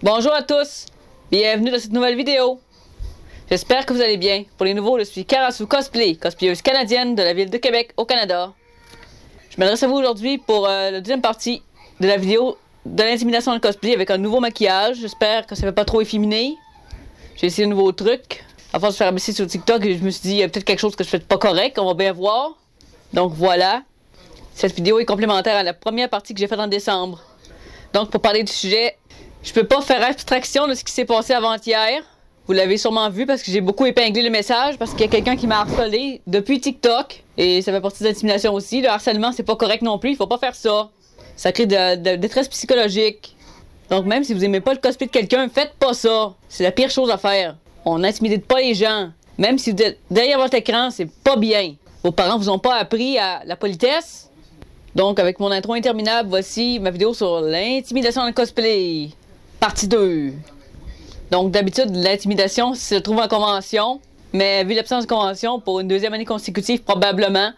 Bonjour à tous, bienvenue dans cette nouvelle vidéo. J'espère que vous allez bien. Pour les nouveaux, je suis Karasu Cosplay, cosplayeuse canadienne de la ville de Québec au Canada. Je m'adresse à vous aujourd'hui pour la deuxième partie de la vidéo de l'intimidation dans le cosplay avec un nouveau maquillage. J'espère que ça ne fait pas trop efféminé. J'ai essayé un nouveau truc. À force de faire abaisser sur TikTok, je me suis dit il y a peut-être quelque chose que je fais pas correct, on va bien voir. Donc voilà. Cette vidéo est complémentaire à la première partie que j'ai faite en décembre. Donc pour parler du sujet, je peux pas faire abstraction de ce qui s'est passé avant-hier. Vous l'avez sûrement vu parce que j'ai beaucoup épinglé le message parce qu'il y a quelqu'un qui m'a harcelé depuis TikTok. Et ça fait partie de l'intimidation aussi. Le harcèlement, c'est pas correct non plus. Il faut pas faire ça. Ça crée de détresse psychologique. Donc même si vous aimez pas le cosplay de quelqu'un, faites pas ça. C'est la pire chose à faire. On n'intimide pas les gens. Même si vous êtes derrière votre écran, c'est pas bien. Vos parents vous ont pas appris à la politesse. Donc avec mon intro interminable, voici ma vidéo sur l'intimidation dans le cosplay. Partie 2. Donc d'habitude, l'intimidation se trouve en convention. Mais vu l'absence de convention, pour une deuxième année consécutive probablement,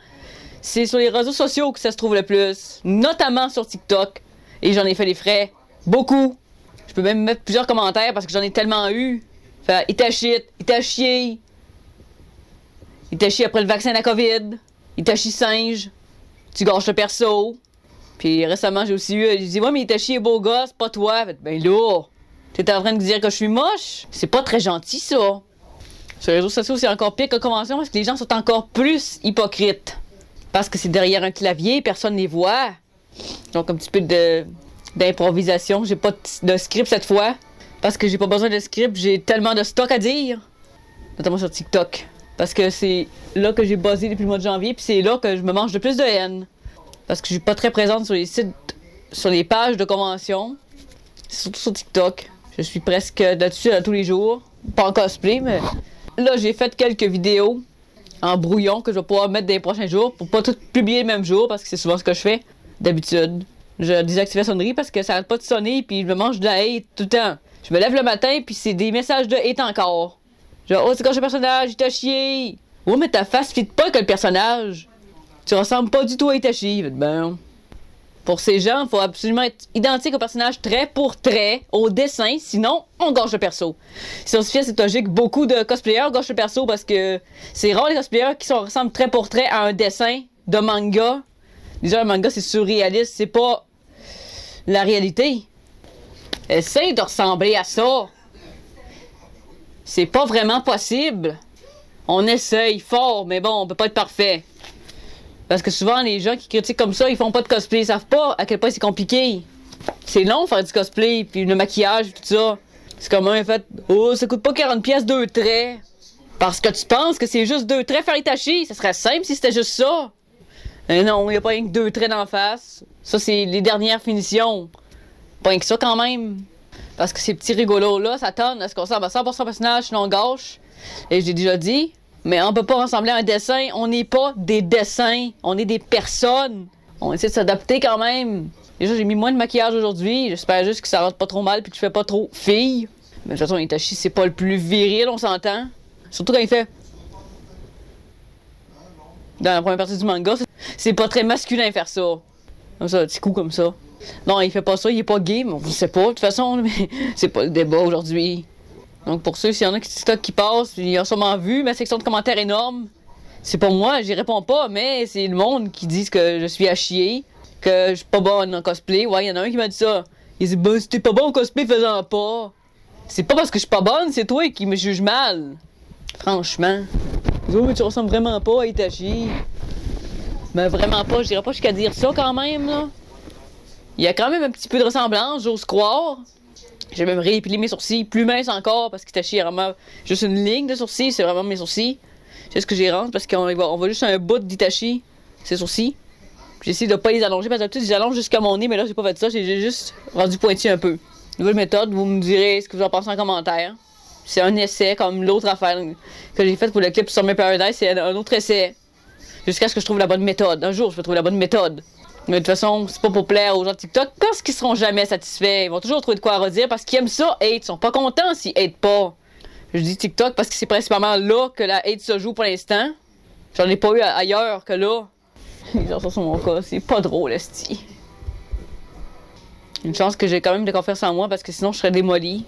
c'est sur les réseaux sociaux que ça se trouve le plus. Notamment sur TikTok. Et j'en ai fait les frais. Beaucoup. Je peux même mettre plusieurs commentaires parce que j'en ai tellement eu. Fait, il t'a shit, il t'a chié. Il t'a chié après le vaccin de la COVID. Il t'a chié singe. Tu gâches le perso. Puis récemment, j'ai aussi eu. J'ai dit, ouais, mais il t'a chié beau gosse, pas toi. Fait, ben là, t'es en train de dire que je suis moche. C'est pas très gentil, ça. Sur les réseaux sociaux, c'est encore pire que convention parce que les gens sont encore plus hypocrites. Parce que c'est derrière un clavier, personne ne les voit. Donc un petit peu d'improvisation. J'ai pas de script cette fois. Parce que j'ai pas besoin de script, j'ai tellement de stock à dire. Notamment sur TikTok. Parce que c'est là que j'ai buzzé depuis le mois de janvier, puis c'est là que je me mange le plus de haine. Parce que je suis pas très présente sur les sites, sur les pages de convention. C'est surtout sur TikTok. Je suis presque là-dessus tous les jours. Pas en cosplay, mais là j'ai fait quelques vidéos en brouillon que je vais pouvoir mettre dans les prochains jours pour pas tout publier le même jour parce que c'est souvent ce que je fais d'habitude. Je désactive la sonnerie parce que ça arrête pas de sonner puis je me mange de la hate tout le temps. Je me lève le matin puis c'est des messages de hate encore. Genre, oh, c'est quand je suis un personnage, il t'a chié. Oh, mais ta face fit pas que le personnage. Tu ressembles pas du tout à Itachi. Ben, pour ces gens, il faut absolument être identique au personnage trait pour trait, au dessin, sinon on gâche le perso. Si on se fie à cette logique, beaucoup de cosplayers gâchent le perso parce que c'est rare les cosplayers qui ressemblent trait pour trait à un dessin de manga. Déjà, un manga c'est surréaliste, c'est pas la réalité. Essaye de ressembler à ça. C'est pas vraiment possible. On essaye fort, mais bon, on peut pas être parfait. Parce que souvent, les gens qui critiquent comme ça, ils font pas de cosplay. Ils savent pas à quel point c'est compliqué. C'est long faire du cosplay, puis le maquillage, tout ça. C'est comme un fait, oh, ça coûte pas 40 pièces 2 traits. Parce que tu penses que c'est juste 2 traits faire Itachi. Ça serait simple si c'était juste ça. Mais non, y a pas rien que 2 traits d'en face. Ça, c'est les dernières finitions. Pas rien que ça quand même. Parce que ces petits rigolos-là, ça tonne à ce qu'on ressemble à 100% personnage, sinon on gâche. Et je l'ai déjà dit, mais on peut pas ressembler à un dessin. On n'est pas des dessins, on est des personnes. On essaie de s'adapter quand même. Déjà, j'ai mis moins de maquillage aujourd'hui. J'espère juste que ça rentre pas trop mal puis que je fais pas trop fille. Mais de toute façon, Itachi, c'est pas le plus viril, on s'entend. Surtout quand il fait. Dans la première partie du manga, c'est pas très masculin faire ça. Comme ça, un petit coup comme ça. Non, il fait pas ça, il est pas gay, mais on ne sait pas, de toute façon, mais c'est pas le débat aujourd'hui. Donc pour ceux, s'il y en a qui TikTok qui passent, ils ont sûrement vu ma section de commentaires énorme. C'est pas moi, j'y réponds pas, mais c'est le monde qui dit que je suis à chier, que je suis pas bonne en cosplay. Ouais, il y en a un qui m'a dit ça. Il dit, ben, si t'es pas bon en cosplay, fais-en pas. C'est pas parce que je suis pas bonne, c'est toi qui me juge mal. Franchement. Oh, mais tu ressembles vraiment pas à Itachi. Mais vraiment pas, je dirais pas jusqu'à dire ça quand même, là. Il y a quand même un petit peu de ressemblance, j'ose croire. J'ai même réépilé mes sourcils, plus minces encore, parce qu'Itachi est vraiment juste une ligne de sourcils, c'est vraiment mes sourcils. C'est ce que j'y rentre, parce qu'on voit juste un bout d'Itachi, ses sourcils. J'essaie de pas les allonger, parce que d'habitude, j'allonge jusqu'à mon nez, mais là, j'ai pas fait ça, j'ai juste rendu pointu un peu. Nouvelle méthode, vous me direz ce que vous en pensez en commentaire. C'est un essai, comme l'autre affaire que j'ai faite pour le clip Summer Paradise, c'est un autre essai. Jusqu'à ce que je trouve la bonne méthode. Un jour, je vais trouver la bonne méthode. Mais de toute façon, c'est pas pour plaire aux gens de TikTok parce qu'ils seront jamais satisfaits. Ils vont toujours trouver de quoi redire parce qu'ils aiment ça, hate. Ils sont pas contents s'ils hate pas. Je dis TikTok parce que c'est principalement là que la hate se joue pour l'instant. J'en ai pas eu ailleurs que là. Les gens sont sur mon cas, c'est pas drôle, esti. Une chance que j'ai quand même de confiance en moi parce que sinon je serais démoli.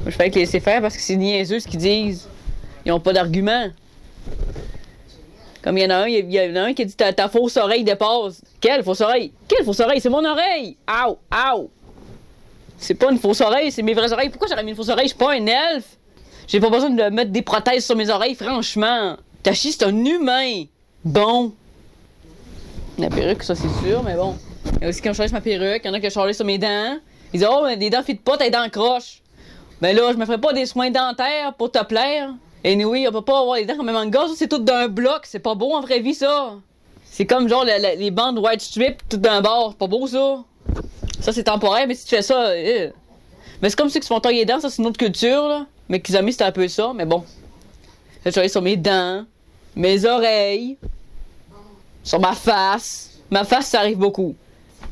Je fallait que les laisser faire parce que c'est niaiseux ce qu'ils disent. Ils ont pas d'argument. Comme il y en a un qui a dit ta fausse oreille dépasse. Quelle fausse oreille? Quelle fausse oreille? C'est mon oreille! Ow! Ow! C'est pas une fausse oreille, c'est mes vraies oreilles. Pourquoi j'aurais mis une fausse oreille? Je suis pas un elfe. J'ai pas besoin de mettre des prothèses sur mes oreilles, franchement. Tachi, c'est un humain. Bon. La perruque, ça c'est sûr, mais bon. Il y a aussi quand je change ma perruque, il y en a qui ont changé sur mes dents. Ils disent, oh, mais des dents fit pas, tes dents croches. Mais là, je me ferais pas des soins dentaires pour te plaire. Et oui, on peut pas avoir les dents comme un manga, ça c'est tout d'un bloc, c'est pas beau en vraie vie ça. C'est comme genre les bandes white strip tout d'un bord, c'est pas beau ça. Ça c'est temporaire, mais si tu fais ça, mais c'est comme ceux qui se font tailler les dents, ça c'est une autre culture là. Mais qu'ils ont mis c'était un peu ça, mais bon. Je vais aller sur mes dents, mes oreilles, sur ma face. Ma face ça arrive beaucoup.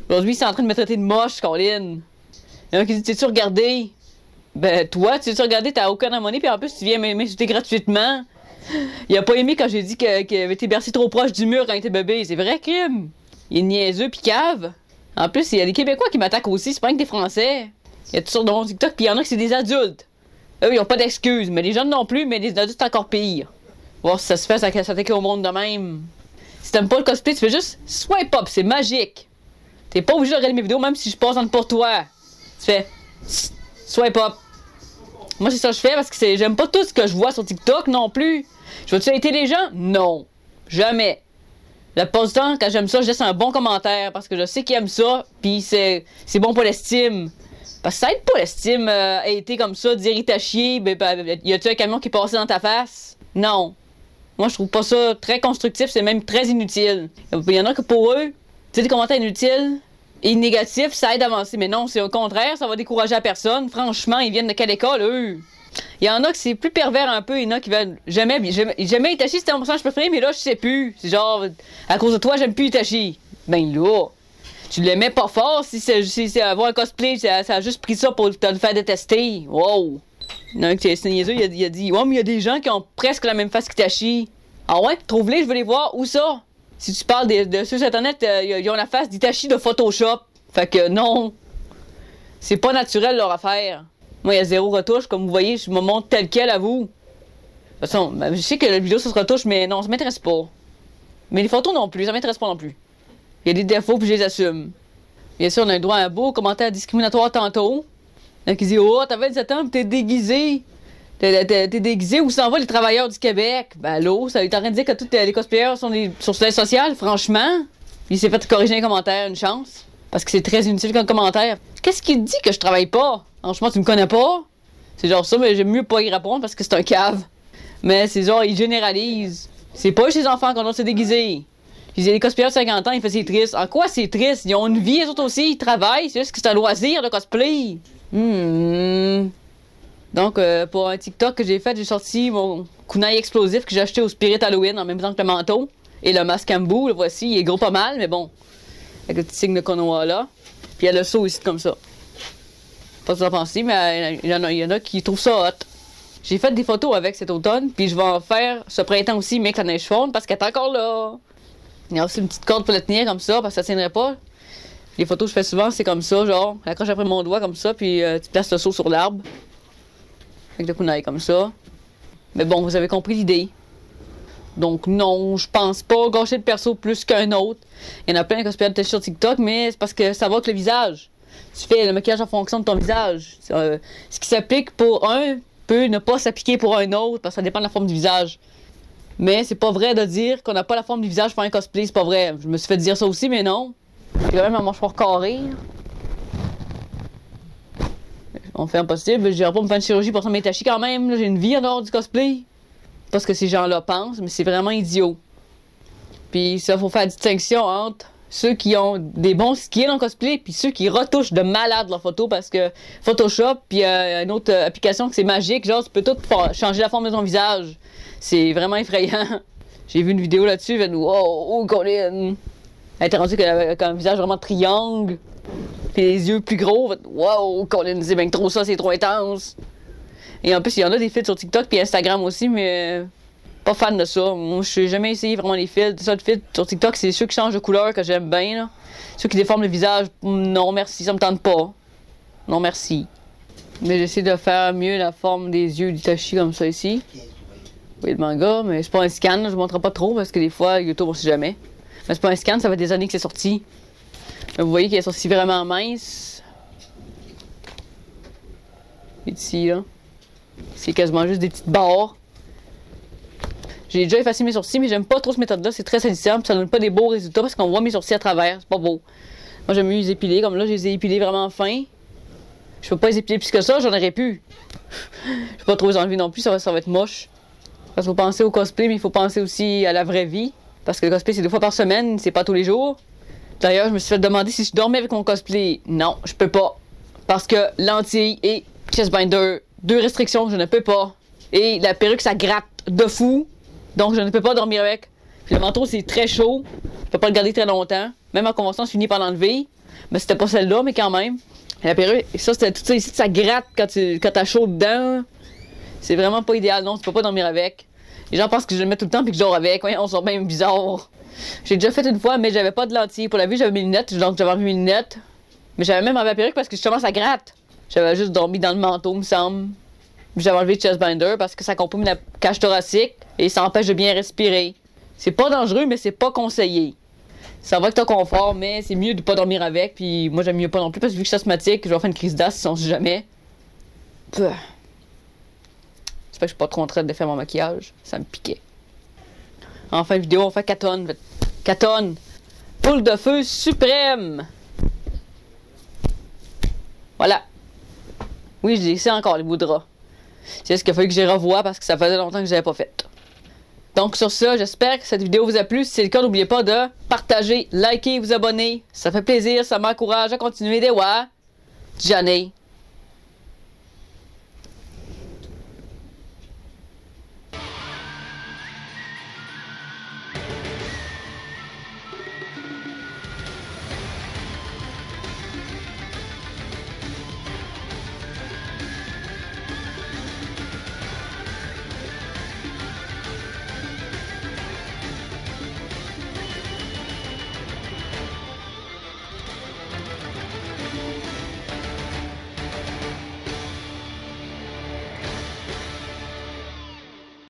Aujourd'hui c'est en train de me traiter de moche, Colin. Il y en a qui disent, t'es-tu regardé? Ben, toi, tu as regardé, t'as aucun monnaie, puis en plus, tu viens m'insulter gratuitement. Il a pas aimé quand j'ai dit qu'il avait été bercé trop proche du mur quand il était bébé. C'est vrai, crime. Il est niaiseux pis cave. En plus, il y a des Québécois qui m'attaquent aussi, c'est pas que des Français. Il y a toutes sortes de monde TikTok, puis il y en a qui c'est des adultes. Eux, ils ont pas d'excuses, mais les jeunes non plus, mais les adultes, c'est encore pire. Voir si ça se fait, ça s'attaquer au monde de même. Si t'aimes pas le cosplay, tu fais juste swipe up, c'est magique. T'es pas obligé de regarder mes vidéos, même si je passe en pour toi. Tu fais swipe up. Moi, c'est ça que je fais parce que j'aime pas tout ce que je vois sur TikTok non plus. Je veux-tu aider les gens? Non. Jamais. La plupart du temps, quand j'aime ça, je laisse un bon commentaire parce que je sais qu'ils aiment ça, pis c'est bon pour l'estime. Parce que ça aide pas l'estime à être comme ça, dire il t'a chié, ben, y a-tu un camion qui est passé dans ta face? Non. Moi, je trouve pas ça très constructif, c'est même très inutile. Il y en a que pour eux, tu sais, des commentaires inutiles et négatifs, ça aide à avancer. Mais non, c'est au contraire, ça va décourager la personne. Franchement, ils viennent de quelle école, eux? Il y en a que c'est plus pervers un peu, il y en a qui veulent jamais Itachi, c'était mon personnage préféré, mais là, je sais plus. C'est genre, à cause de toi, j'aime plus Itachi. Ben là, tu l'aimais pas fort si c'est avoir un cosplay, ça a juste pris ça pour te le faire détester. Wow! Il y en a un qui est niaiseux, il a dit, ouais, mais il y a des gens qui ont presque la même face qu'Itachi. Ah ouais? Trouve-les, je veux les voir. Où ça? Si tu parles de ceux sur Internet, ils ont la face d'Itachi de Photoshop. Fait que non. C'est pas naturel leur affaire. Moi, il y a zéro retouche. Comme vous voyez, je me montre tel quel à vous. De toute façon, je sais que la vidéo, ça se retouche, mais non, ça m'intéresse pas. Mais les photos non plus, ça m'intéresse pas non plus. Il y a des défauts, puis je les assume. Bien sûr, on a le droit à un beau commentaire discriminatoire tantôt. Donc, il dit, oh, t'avais 17 ans, pis t'es déguisé. T'es déguisé où s'en va les travailleurs du Québec? Ben, l'eau, ça est en train de dire que tous les cosplayers sont sur le social, franchement. Il s'est fait corriger un commentaire, une chance. Parce que c'est très inutile comme commentaire. Qu'est-ce qu'il dit que je travaille pas? Franchement, tu me connais pas? C'est genre ça, mais j'aime mieux pas y répondre parce que c'est un cave. Mais c'est genre, il généralise. C'est pas chez les enfants qu'on doit se déguiser. Ils les cosplayers de 50 ans, ils faisaient triste. En quoi c'est triste? Ils ont une vie, les autres aussi, ils travaillent. C'est juste que c'est un loisir, le cosplay. Donc, pour un TikTok que j'ai fait, j'ai sorti mon kunai explosif que j'ai acheté au Spirit Halloween en même temps que le manteau. Et le masque Ambu, le voici, il est gros pas mal, mais bon. Avec le petit signe de Konoha là. Puis il y a le saut ici comme ça. Pas ce que vous en pensez, mais il y en a qui trouvent ça hot. J'ai fait des photos avec cet automne, puis je vais en faire ce printemps aussi, mais que la neige fonde, parce qu'elle est encore là. Il y a aussi une petite corde pour le tenir comme ça, parce que ça tiendrait pas. Les photos que je fais souvent, c'est comme ça, genre, j'accroche après mon doigt comme ça, puis tu places le saut sur l'arbre. Avec le kunai comme ça. Mais bon, vous avez compris l'idée. Donc non, je pense pas gâcher le perso plus qu'un autre. Il y en a plein de cosplayers de sur TikTok, mais c'est parce que ça va avec le visage. Tu fais le maquillage en fonction de ton visage. Ce qui s'applique pour un peut ne pas s'appliquer pour un autre, parce que ça dépend de la forme du visage. Mais c'est pas vrai de dire qu'on n'a pas la forme du visage pour un cosplay, c'est pas vrai. Je me suis fait dire ça aussi, mais non. J'ai quand même un mâchoire carré. On fait impossible, je dirais pas me faire une chirurgie pour ça m'étacher quand même. J'ai une vie en dehors du cosplay. Pas ce que ces gens-là pensent, mais c'est vraiment idiot. Puis ça, faut faire la distinction entre ceux qui ont des bons skills en cosplay puis ceux qui retouchent de malade leurs photos parce que Photoshop puis une autre application que c'est magique, genre tu peux tout changer la forme de ton visage. C'est vraiment effrayant. J'ai vu une vidéo là-dessus, j'ai dit wow, Colin. Elle était rendue avec un visage vraiment triangle. Puis les yeux plus gros, wow, Colin, c'est bien trop ça, c'est trop intense. Et en plus, il y en a des filtres sur TikTok puis Instagram aussi, mais Pas fan de ça. Moi, je n'ai jamais essayé vraiment les filtres. Ça, de filtres sur TikTok, c'est ceux qui changent de couleur que j'aime bien. Là. Ceux qui déforment le visage, non merci, ça me tente pas. Non merci. Mais j'essaie de faire mieux la forme des yeux d'Itachi comme ça ici. Vous voyez le manga, mais c'est pas un scan, je ne vous montre pas trop parce que des fois, YouTube on sait jamais. Mais c'est pas un scan, ça fait des années que c'est sorti. Là, vous voyez qu'il est sorti vraiment mince. Et ici, là. C'est quasiment juste des petites barres. J'ai déjà effacé mes sourcils, mais j'aime pas trop cette méthode-là. C'est très salissant, puis ça donne pas des beaux résultats parce qu'on voit mes sourcils à travers. C'est pas beau. Moi, j'aime mieux les épiler. Comme là, je les ai épilés vraiment fins. Je peux pas les épiler plus que ça, j'en aurais pu. Je peux pas trop les enlever non plus, ça va être moche. Parce qu'il faut penser au cosplay, mais il faut penser aussi à la vraie vie. Parce que le cosplay, c'est 2 fois par semaine, c'est pas tous les jours. D'ailleurs, je me suis fait demander si je dormais avec mon cosplay. Non, je peux pas. Parce que lentilles et chestbinder, 2 restrictions, je ne peux pas. Et la perruque, ça gratte de fou. Donc, je ne peux pas dormir avec. Puis le manteau, c'est très chaud. Je peux pas le garder très longtemps. Même en convention, je finis par l'enlever. Mais c'était pas celle-là, mais quand même. Et la perruque, et ça, c'était tout ça ici, ça gratte quand t'as chaud dedans. C'est vraiment pas idéal, non, tu peux pas dormir avec. Les gens pensent que je le mets tout le temps puis que je dors avec. Ouais, on sort bien bizarre. J'ai déjà fait une fois, mais j'avais pas de lentilles. Pour la vue, j'avais mes lunettes, donc j'avais enlevé mes lunettes. Mais j'avais même enlevé la perruque parce que justement, ça gratte. J'avais juste dormi dans le manteau, me semble. J'avais enlevé le chestbinder parce que ça comprime la cage thoracique et ça empêche de bien respirer. C'est pas dangereux, mais c'est pas conseillé. Ça va avec ton confort, mais c'est mieux de pas dormir avec. Puis moi, j'aime mieux pas non plus parce que vu que je suis asthmatique, je vais faire une crise d'asthme si on sait jamais. J'espère que je suis pas trop en train de faire mon maquillage. Ça me piquait. En fin de vidéo, on fait Katon. Katon. Poule de feu suprême. Voilà. Oui, je dis c'est encore les bouts de drap. C'est ce qu'il a fallu que j'y revoie parce que ça faisait longtemps que je n'avais pas fait. Donc sur ça, j'espère que cette vidéo vous a plu. Si c'est le cas, n'oubliez pas de partager, liker, vous abonner. Ça fait plaisir, ça m'encourage à continuer des ouais. Johnny.